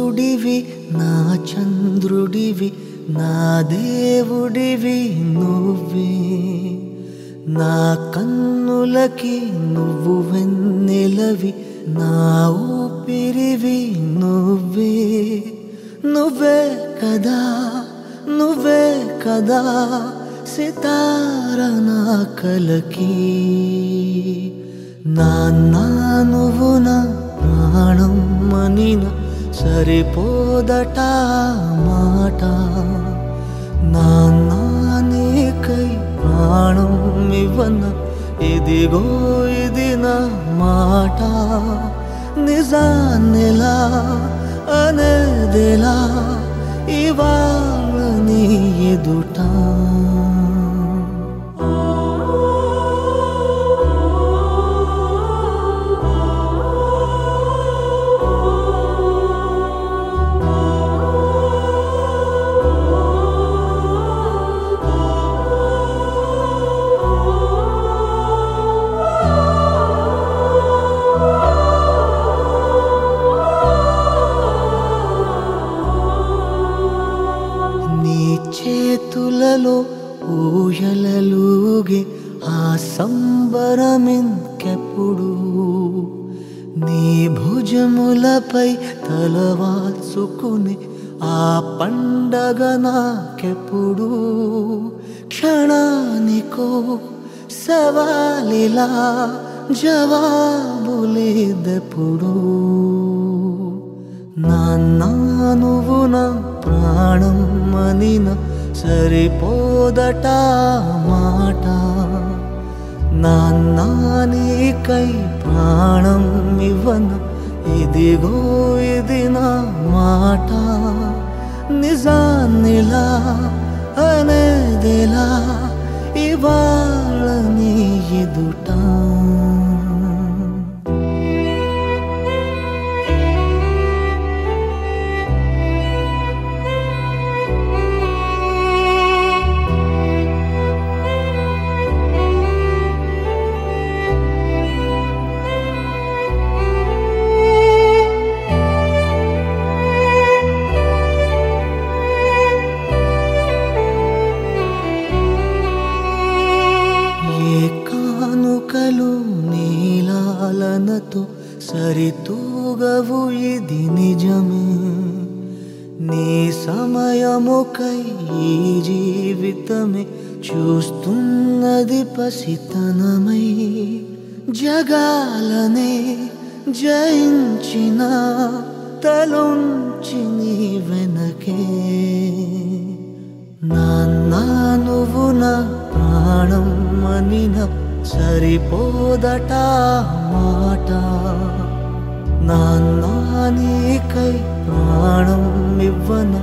సూర్యుడివి నా చంద్రుడివి నా దేవుడివి నువ్వే నా కన్నులకి నువ్వు వెన్నెలవి నా ఊపిరివి నువ్వే నువ్వే కదా నువ్వే కదా సితార నా కలకి నాన్న నువ్వు నా ప్రాణం మనిన సరిపోదట మాట నాన్న నీకై ప్రాణం ఇవ్వన ఇదిగో ఇది నా మాట నిజాన్నిలా అనేదిలా ఇవాళ నీ ఎదుట చేతులలో ఊయలలుగే ఆ సంబరమింకెప్పుడు నీ భుజములపై తలవాల్చుకుని ఆ పండగ నాకెప్పుడు క్షణానికో సవాలిలా జవాబులేదెప్పుడు నాన్న నువ్వు నా ప్రాణం మనిన సరిపోదట మాట నాన్న నీకై ప్రాణం ఇవ్వన ఇదిగో ఇది నా మాట నిజాన్నిలా అనేదిలా ఇవాళ నీ ఎదుట కానుకలు నీలాలనతో సరితూగవు ఇది నిజమే నీ సమయముకై ఈ జీవితమే చూస్తున్నది పసితనమై జగాలనే జయించిన తలొంచి నీ వెనకే నాన్న నువ్వు నా ప్రాణం మనిన సరిపోదట మాట నాన్న నీకై ప్రాణం ఇవ్వన